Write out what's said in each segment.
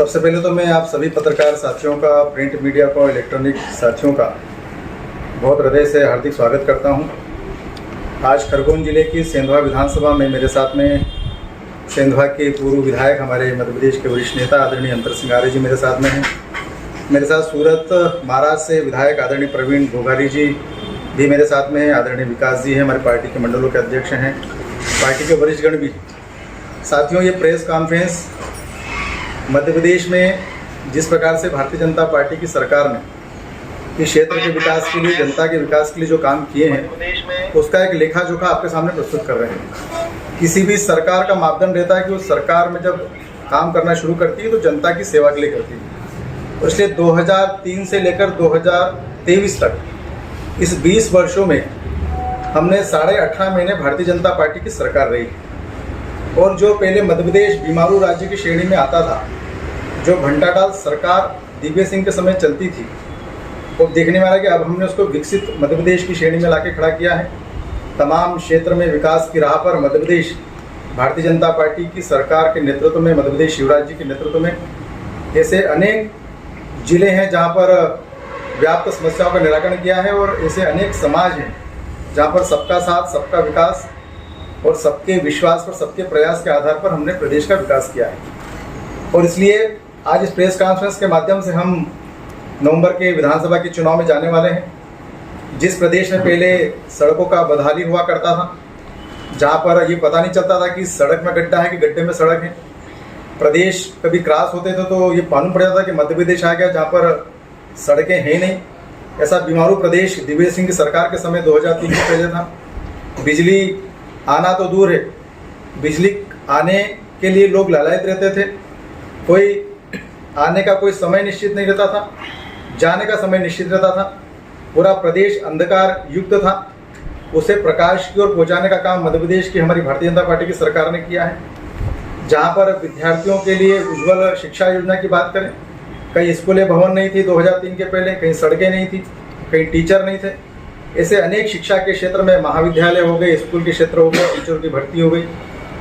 सबसे पहले तो मैं आप सभी पत्रकार साथियों का, प्रिंट मीडिया को, इलेक्ट्रॉनिक साथियों का बहुत हृदय से हार्दिक स्वागत करता हूं। आज खरगोन जिले की सेंधवा विधानसभा में मेरे साथ में सेंधवा के पूर्व विधायक, हमारे मध्य प्रदेश के वरिष्ठ नेता आदरणीय अंतर सिंह आर्य जी मेरे साथ में हैं। मेरे साथ सूरत महाराज से विधायक आदरणीय प्रवीण घोघारी जी भी मेरे साथ में हैं। आदरणीय विकास जी हैं, हमारी पार्टी के मंडलों के अध्यक्ष हैं, पार्टी के वरिष्ठगण भी। साथियों, ये प्रेस कॉन्फ्रेंस मध्य प्रदेश में जिस प्रकार से भारतीय जनता पार्टी की सरकार ने इस क्षेत्र के विकास के लिए, जनता के विकास के लिए जो काम किए हैं, उसका एक लेखा जोखा आपके सामने प्रस्तुत कर रहे हैं। किसी भी सरकार का मापदंड रहता है कि उस सरकार में जब काम करना शुरू करती है तो जनता की सेवा के लिए करती है। तो इसलिए 2003 से लेकर 2023 तक इस 20 वर्षों में हमने 18.5 महीने भारतीय जनता पार्टी की सरकार रही। और जो पहले मध्य प्रदेश बीमारू राज्य की श्रेणी में आता था, जो घंटाडाल सरकार दिव्य सिंह के समय चलती थी, वो देखने में आ रहा है कि अब हमने उसको विकसित मध्य प्रदेश की श्रेणी में लाके खड़ा किया है। तमाम क्षेत्र में विकास की राह पर मध्य प्रदेश भारतीय जनता पार्टी की सरकार के नेतृत्व में, मध्य प्रदेश शिवराज जी के नेतृत्व में ऐसे अनेक जिले हैं जहाँ पर व्याप्त समस्याओं का निराकरण किया है, और ऐसे अनेक समाज हैं जहाँ पर सबका साथ, सबका विकास और सबके विश्वास पर, सबके प्रयास के आधार पर हमने प्रदेश का विकास किया है। और इसलिए आज इस प्रेस कॉन्फ्रेंस के माध्यम से हम नवंबर के विधानसभा के चुनाव में जाने वाले हैं। जिस प्रदेश में पहले सड़कों का बदहाली हुआ करता था, जहाँ पर ये पता नहीं चलता था कि सड़क में गड्ढा है कि गड्ढे में सड़क है, प्रदेश कभी क्रॉस होते थे तो ये मालूम पड़ जाता था कि मध्य प्रदेश आ गया जहाँ पर सड़कें हैं नहीं। ऐसा बीमारू प्रदेश दिव्य सिंह की सरकार के समय 2003 से पहले था। बिजली आना तो दूर है, बिजली आने के लिए लोग लालायित रहते थे। कोई आने का कोई समय निश्चित नहीं रहता था, जाने का समय निश्चित रहता था। पूरा प्रदेश अंधकार युक्त था, उसे प्रकाश की ओर पहुंचाने का काम मध्य प्रदेश की हमारी भारतीय जनता पार्टी की सरकार ने किया है। जहां पर विद्यार्थियों के लिए उज्ज्वल शिक्षा योजना की बात करें, कहीं स्कूलें भवन नहीं थी 2003 के पहले, कहीं सड़कें नहीं थी, कहीं टीचर नहीं थे। ऐसे अनेक शिक्षा के क्षेत्र में महाविद्यालय हो गए, स्कूल के क्षेत्र हो गए, टीचरों की भर्ती हो गई,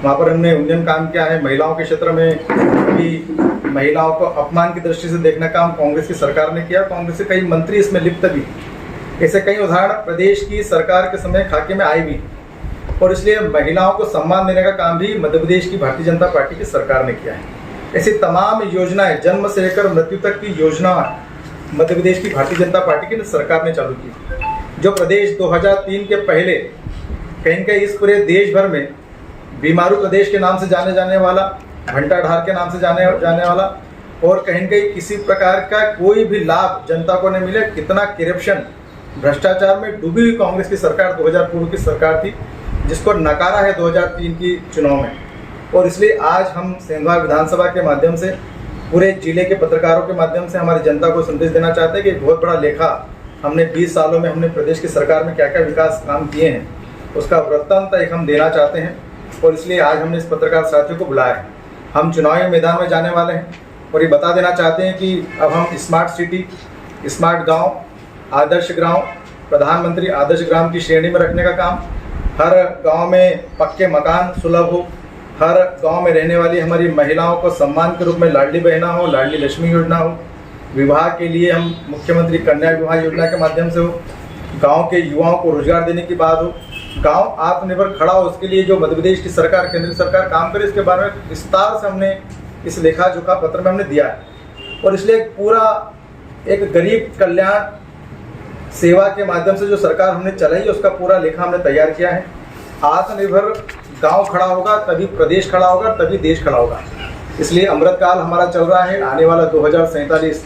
वहाँ पर हमने उन्नयन काम किया है। महिलाओं के क्षेत्र में भी महिलाओं को अपमान की दृष्टि से देखना काम कांग्रेस की सरकार ने किया। कांग्रेस के कई मंत्री इसमें लिप्त भी, ऐसे कई उदाहरण प्रदेश की सरकार के समय खाके में आए भी। और इसलिए महिलाओं को सम्मान देने का काम भी मध्य प्रदेश की भारतीय जनता पार्टी की सरकार ने किया है। ऐसी तमाम योजनाएं, जन्म से लेकर मृत्यु तक की योजना मध्य प्रदेश की भारतीय जनता पार्टी की सरकार ने चालू की। जो प्रदेश 2003 के पहले कहीं कहीं इस पूरे देश भर में बीमारू प्रदेश के नाम से जाने वाला, घंटाधार के नाम से जाने वाला, और कहीं कहीं किसी प्रकार का कोई भी लाभ जनता को नहीं मिले, कितना करप्शन, भ्रष्टाचार में डूबी हुई कांग्रेस की सरकार 2000 पूर्व की सरकार थी, जिसको नकारा है 2003 की चुनाव में। और इसलिए आज हम सेंधवा विधानसभा के माध्यम से, पूरे जिले के पत्रकारों के माध्यम से हमारी जनता को संदेश देना चाहते हैं कि बहुत बड़ा लेखा हमने 20 सालों में हमने प्रदेश की सरकार में क्या क्या विकास काम किए हैं, उसका वृत्तांत एक हम देना चाहते हैं। और इसलिए आज हमने इस पत्रकार साथियों को बुलाया है। हम चुनावी मैदान में जाने वाले हैं और ये बता देना चाहते हैं कि अब हम स्मार्ट सिटी, स्मार्ट गांव, आदर्श गांव, प्रधानमंत्री आदर्श ग्राम की श्रेणी में रखने का काम, हर गांव में पक्के मकान सुलभ हो, हर गांव में रहने वाली हमारी महिलाओं को सम्मान के रूप में लाडली बहना हो, लाडली लक्ष्मी योजना हो, विवाह के लिए हम मुख्यमंत्री कन्या विवाह योजना के माध्यम से हो, गांव के युवाओं को रोजगार देने की बात हो, गांव आत्मनिर्भर खड़ा हो, उसके लिए जो मध्य प्रदेश की सरकार, केंद्र सरकार काम करे, इसके बारे में विस्तार से हमने इस लेखा जोखा पत्र में हमने दिया है। और इसलिए पूरा एक गरीब कल्याण सेवा के माध्यम से जो सरकार हमने चलाई है, उसका पूरा लेखा हमने तैयार किया है। आत्मनिर्भर गांव खड़ा होगा तभी प्रदेश खड़ा होगा, तभी देश खड़ा होगा। इसलिए अमृतकाल हमारा चल रहा है। आने वाला 2047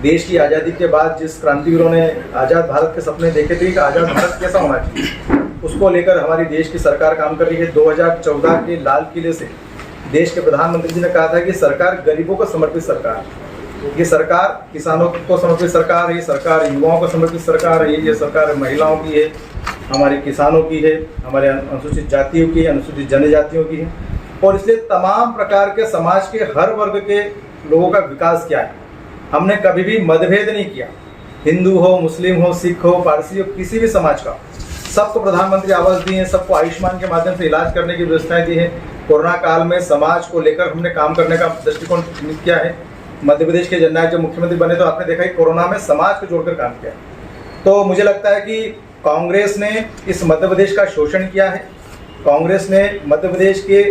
देश की आज़ादी के बाद जिस क्रांतिवीरों ने आज़ाद भारत के सपने देखे थे कि आज़ाद भारत कैसा होना चाहिए, उसको लेकर हमारी देश की सरकार काम कर रही है। 2014 के लाल किले से देश के प्रधानमंत्री जी ने कहा था कि सरकार गरीबों को समर्पित सरकार है, ये सरकार किसानों को समर्पित सरकार है, ये सरकार युवाओं को समर्पित सरकार है, ये सरकार महिलाओं की है, हमारे किसानों की है, हमारे अनुसूचित जातियों की है, अनुसूचित जनजातियों की है। और इसलिए तमाम प्रकार के समाज के हर वर्ग के लोगों का विकास किया है। हमने कभी भी मतभेद नहीं किया, हिंदू हो, मुस्लिम हो, सिख हो, पारसी हो, किसी भी समाज का, सबको प्रधानमंत्री आवास दिए हैं, सबको आयुष्मान के माध्यम से इलाज करने की व्यवस्थाएं दी है। कोरोना काल में समाज को लेकर हमने काम करने का दृष्टिकोण किया है। मध्य प्रदेश के जननायक जब मुख्यमंत्री बने तो आपने देखा कि कोरोना में समाज को जोड़कर काम किया। तो मुझे लगता है कि कांग्रेस ने इस मध्य प्रदेश का शोषण किया है। कांग्रेस ने मध्य प्रदेश के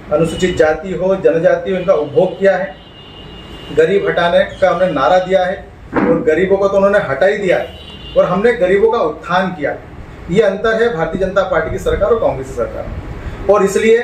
अनुसूचित जाति हो, जनजाति हो, इनका उपभोग किया है। गरीब हटाने का उन्होंने नारा दिया है और गरीबों को तो उन्होंने हटा ही दिया है और हमने गरीबों का उत्थान किया। ये अंतर है भारतीय जनता पार्टी की सरकार और कांग्रेस की सरकार। और इसलिए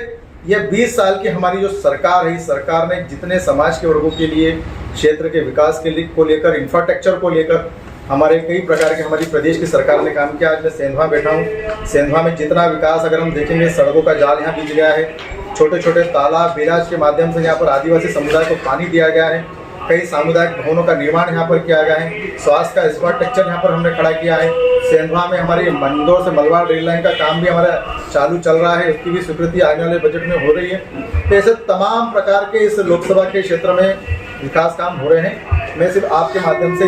ये 20 साल की हमारी जो सरकार है, इस सरकार ने जितने समाज के वर्गों के लिए, क्षेत्र के विकास के लिए को लेकर, इंफ्रास्ट्रक्चर को लेकर हमारे कई प्रकार के हमारी प्रदेश की सरकार ने काम किया। आज मैं सेंधवा बैठा हूँ। सेंधवा में जितना विकास अगर हम देखेंगे, सड़कों का जाल यहाँ बीच गया है, छोटे छोटे तालाब बैराज के माध्यम से यहाँ पर आदिवासी समुदाय को पानी दिया गया है, कई सामुदायिक भवनों का निर्माण यहाँ पर किया गया है, स्वास्थ्य का इंफ्रास्ट्रक्चर यहाँ पर हमने खड़ा किया है। सेंधवा में हमारी मंदसौर से मलवाड़ रेल लाइन का काम भी हमारा चालू चल रहा है, उसकी भी स्वीकृति आने वाले बजट में हो रही है। तो ऐसे तमाम प्रकार के इस लोकसभा के क्षेत्र में विकास काम हो रहे हैं। मैं सिर्फ आपके माध्यम से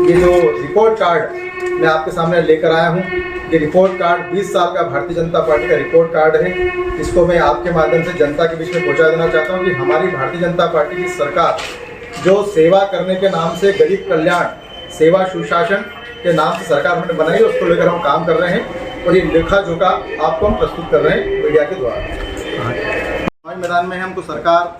ये जो रिपोर्ट कार्ड मैं आपके सामने लेकर आया हूँ, ये रिपोर्ट कार्ड 20 साल का भारतीय जनता पार्टी का रिपोर्ट कार्ड है। इसको मैं आपके माध्यम से जनता के बीच में पहुँचा देना चाहता हूँ कि हमारी भारतीय जनता पार्टी की सरकार जो सेवा करने के नाम से, गरीब कल्याण, सेवा, सुशासन के नाम से सरकार हमने बनाई है, उसको लेकर हम काम कर रहे हैं और ये लेखा जोखा आपको हम प्रस्तुत कर रहे हैं मीडिया के द्वारा। मैदान में हमको सरकार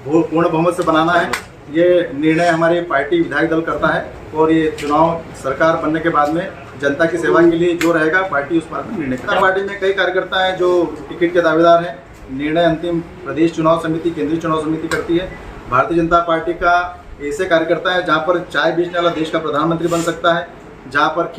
पूर्ण बहुमत से बनाना है। ये निर्णय हमारी पार्टी विधायक दल करता है और ये चुनाव सरकार बनने के बाद में जनता की सेवा के लिए जो रहेगा पार्टी उस पर निर्णय करता है। पार्टी में कई कार्यकर्ता हैं जो टिकट के दावेदार हैं। निर्णय अंतिम प्रदेश चुनाव समिति, केंद्रीय चुनाव समिति करती है। भारतीय जनता पार्टी का ऐसे कार्यकर्ता है जहाँ पर चाय बेचने वाला देश का प्रधानमंत्री बन सकता है, जहाँ पर